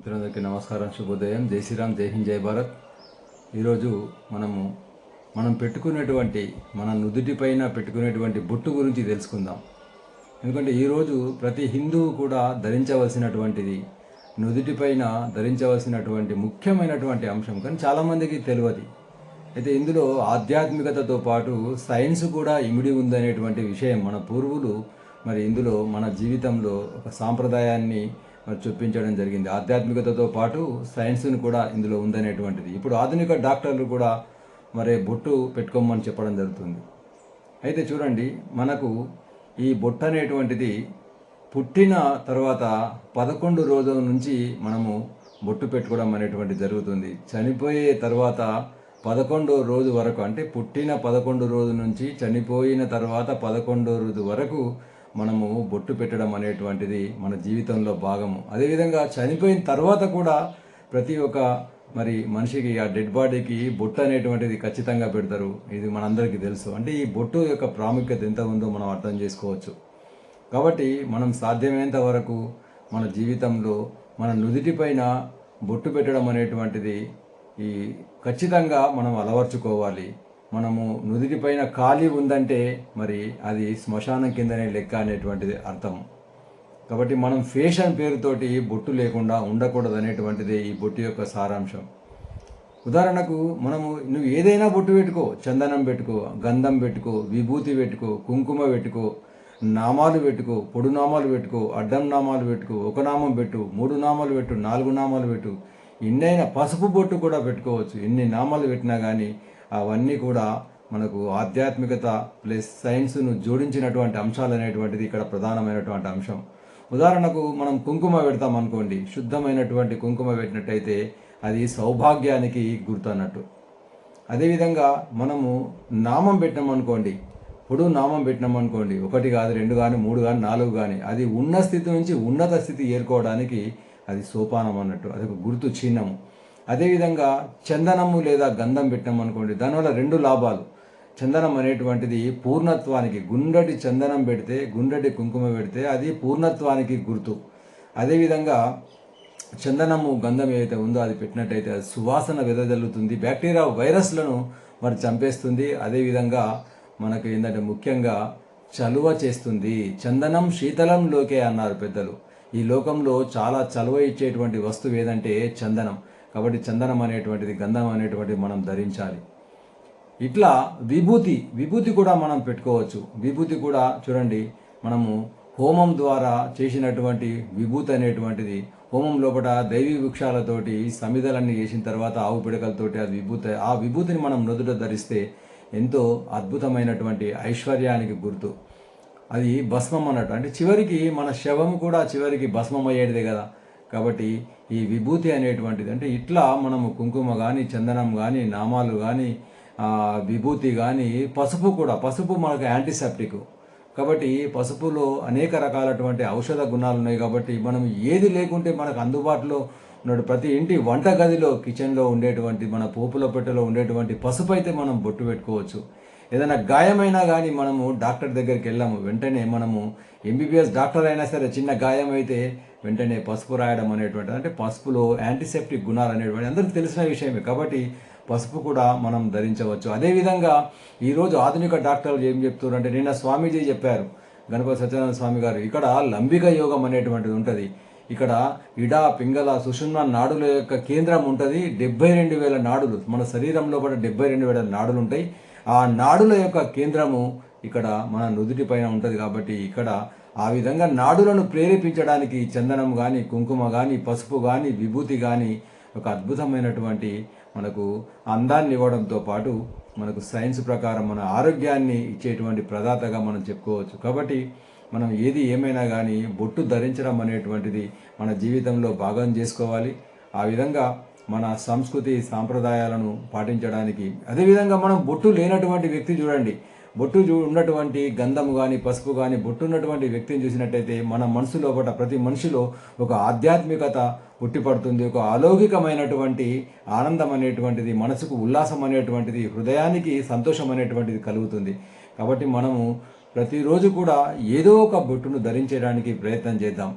మిత్రులందరికీ నమస్కారం, శుభోదయం, జై శ్రీరామ్, జై హింద్, జై భారత్. ఈరోజు మనం పెట్టుకునేటువంటి మన నుదుటిపైన పెట్టుకునేటువంటి బొట్టు గురించి తెలుసుకుందాం. ఎందుకంటే ఈరోజు ప్రతి హిందువు కూడా ధరించవలసినటువంటిది, నుదుటిపైన ధరించవలసినటువంటి ముఖ్యమైనటువంటి అంశం. కానీ చాలామందికి తెలియదు. అయితే ఇందులో ఆధ్యాత్మికతతో పాటు సైన్స్ కూడా ఇమిడి ఉందనేటువంటి విషయం మన పూర్వులు ఇందులో మన జీవితంలో ఒక సాంప్రదాయాన్ని చూపించడం జరిగింది. ఆధ్యాత్మికతతో పాటు సైన్స్ని కూడా ఇందులో ఉందనేటువంటిది. ఇప్పుడు ఆధునిక డాక్టర్లు కూడా బొట్టు పెట్టుకోమని చెప్పడం జరుగుతుంది. అయితే చూడండి, మనకు ఈ బొట్టు అనేటువంటిది పుట్టిన తర్వాత 11 రోజుల నుంచి మనము బొట్టు పెట్టుకోవడం అనేటువంటిది జరుగుతుంది. చనిపోయే తర్వాత 11వ రోజు వరకు, అంటే పుట్టిన 11 రోజు నుంచి చనిపోయిన తర్వాత 11వ రోజు వరకు మనము బొట్టు పెట్టడం అనేటువంటిది మన జీవితంలో భాగము. అదేవిధంగా చనిపోయిన తర్వాత కూడా ప్రతి ఒక్క మనిషికి, ఆ డెడ్ బాడీకి బొట్టు అనేటువంటిది ఖచ్చితంగా పెడతారు. ఇది మనందరికీ తెలుసు. అంటే ఈ బొట్టు యొక్క ప్రాముఖ్యత ఎంత ఉందో మనం అర్థం చేసుకోవచ్చు. కాబట్టి మనం సాధ్యమైనంత వరకు మన జీవితంలో మన నుదిటిపైన బొట్టు పెట్టడం అనేటువంటిది ఖచ్చితంగా మనం అలవర్చుకోవాలి. మనము నుదిటిపైన ఖాళీ ఉందంటే అది శ్మశానం కిందనే లెక్క అనేటువంటిది అర్థం. కాబట్టి మనం ఫేషన్ పేరుతోటి బొట్టు లేకుండా ఉండకూడదు అనేటువంటిది ఈ బొట్టు యొక్క సారాంశం. ఉదాహరణకు నువ్వు ఏదైనా బొట్టు పెట్టుకో, చందనం పెట్టుకో, గంధం పెట్టుకో, విభూతి పెట్టుకో, కుంకుమ పెట్టుకో, నామాలు పెట్టుకో, పొడు నామాలు పెట్టుకో, అడ్డం నామాలు పెట్టుకో, ఒక నామం పెట్టు, 3 నామాలు పెట్టు, 4 నామాలు పెట్టు, ఎన్నైనా పసుపు బొట్టు కూడా పెట్టుకోవచ్చు. ఎన్ని నామాలు పెట్టినా కానీ అవన్నీ కూడా మనకు ఆధ్యాత్మికత ప్లస్ సైన్స్ను జోడించినటువంటి అంశాలు అనేటువంటిది ఇక్కడ ప్రధానమైనటువంటి అంశం. ఉదాహరణకు మనం కుంకుమ పెడతాం అనుకోండి, శుద్ధమైనటువంటి కుంకుమ పెట్టినట్టయితే అది సౌభాగ్యానికి గుర్తు అన్నట్టు. అదేవిధంగా మనము నామం పెట్టినామనుకోండి, పొడు నామం పెట్టినామనుకోండి, 1 కాదు, 2 కానీ, 3 కానీ, 4 కానీ, అది ఉన్న స్థితి నుంచి ఉన్నత స్థితి ఏర్కోవడానికి అది సోపానం అన్నట్టు, అది ఒక గుర్తు చిహ్నము. అదేవిధంగా చందనము లేదా గంధం పెట్టినాం అనుకోండి, దానివల్ల 2 లాభాలు. చందనం అనేటువంటిది పూర్ణత్వానికి, గుండ్రటి చందనం పెడితే, గుండ్రటి కుంకుమ పెడితే అది పూర్ణత్వానికి గుర్తు. అదేవిధంగా చందనము గంధం ఏదైతే ఉందో అది పెట్టినట్టయితే అది సువాసన వెదజల్లుతుంది, బ్యాక్టీరియా వైరస్లను చంపేస్తుంది. అదేవిధంగా మనకు ఏంటంటే ముఖ్యంగా చలువ చేస్తుంది. చందనం శీతలంలోకే అన్నారు పెద్దలు. ఈ లోకంలో చాలా చలువ ఇచ్చేటువంటి వస్తువు ఏదంటే చందనం. కాబట్టి చందనం అనేటువంటిది, గంధం అనేటువంటిది మనం ధరించాలి. ఇట్లా విభూతి కూడా మనం పెట్టుకోవచ్చు. విభూతి కూడా చూడండి, మనము హోమం ద్వారా చేసినటువంటి విభూతి అనేటువంటిది, హోమం లోపల దైవీ వృక్షాలతోటి సమిధలన్నీ చేసిన తర్వాత ఆవు పిడకలతోటి అది విభూతి, ఆ విభూతిని మనం నుదుట ధరిస్తే ఎంతో అద్భుతమైనటువంటి ఐశ్వర్యానికి గుర్తు. అది భస్మం అన్నట్టు, అంటే చివరికి మన శవం కూడా చివరికి భస్మం అయ్యేదే కదా. కాబట్టి ఈ విభూతి అనేటువంటిది, అంటే ఇట్లా మనము కుంకుమ కానీ, చందనం కానీ, నామాలు కానీ, విభూతి కానీ, పసుపు మనకు యాంటీసెప్టిక్. కాబట్టి పసుపులో అనేక రకాలటువంటి ఔషధ గుణాలు ఉన్నాయి. కాబట్టి మనం ఏది లేకుంటే మనకు అందుబాటులో ఉన్నాడు ప్రతి ఇంటి వంటగదిలో, కిచెన్లో ఉండేటువంటి, మన పోపుల పెట్టెలో ఉండేటువంటి పసుపు అయితే మనం బొట్టు పెట్టుకోవచ్చు. ఏదైనా గాయమైనా కానీ మనము డాక్టర్ దగ్గరికి వెళ్ళాము, వెంటనే మనము ఎంబీబీఎస్ డాక్టర్ అయినా సరే చిన్న గాయం అయితే వెంటనే పసుపు రాయడం అనేటువంటిది, అంటే పసుపులో యాంటీసెప్టిక్ గుణాలు అనేటువంటి అందరికీ తెలిసిన విషయమే. కాబట్టి పసుపు కూడా మనం ధరించవచ్చు. అదేవిధంగా ఈరోజు ఆధునిక డాక్టర్లు ఏం చెప్తున్నారంటే, నిన్న స్వామీజీ చెప్పారు, గణపతి సత్యనారాయణ స్వామి గారు, ఇక్కడ లంబిక యోగం అనేటువంటిది ఉంటుంది. ఇక్కడ ఇడా, పింగళ, సుషుమ్న నాడుల యొక్క కేంద్రం ఉంటుంది. 72,000 నాడులు, మన శరీరంలో కూడా 72,000 నాడులు ఉంటాయి. ఆ నాడుల యొక్క కేంద్రము ఇక్కడ మన నుదుటి పైన ఉంటుంది. కాబట్టి ఇక్కడ ఆ విధంగా నాడులను ప్రేరేపించడానికి చందనం కానీ, కుంకుమ కానీ, పసుపు కానీ, విభూతి కానీ ఒక అద్భుతమైనటువంటి మనకు అందాన్ని ఇవ్వడంతో పాటు మనకు సైన్స్ ప్రకారం మన ఆరోగ్యాన్ని ఇచ్చేటువంటి ప్రదాతగా మనం చెప్పుకోవచ్చు. కాబట్టి మనం ఏది ఏమైనా కానీ బొట్టు ధరించడం అనేటువంటిది మన జీవితంలో భాగం చేసుకోవాలి. ఆ విధంగా మన సంస్కృతి సాంప్రదాయాలను పాటించడానికి. అదేవిధంగా మనం బొట్టు లేనటువంటి వ్యక్తి చూడండి, బొట్టు ఉన్నటువంటి గంధము కానీ, పసుపు కానీ, బొట్టు ఉన్నటువంటి వ్యక్తిని చూసినట్టయితే మన మనసు లోపల, ప్రతి మనిషిలో ఒక ఆధ్యాత్మికత పుట్టిపడుతుంది. ఒక అలౌకికమైనటువంటి ఆనందం అనేటువంటిది, మనసుకు ఉల్లాసం అనేటువంటిది, హృదయానికి సంతోషం అనేటువంటిది కలుగుతుంది. కాబట్టి మనము ప్రతిరోజు కూడా ఏదో ఒక బొట్టును ధరించడానికి ప్రయత్నం చేద్దాం.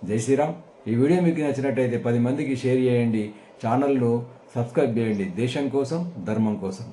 జై శ్రీరామ్. ఈ వీడియో మీకు నచ్చినట్టయితే 10 మందికి షేర్ చేయండి, ఛానల్ను సబ్స్క్రైబ్ చేయండి. దేశం కోసం, ధర్మం కోసం.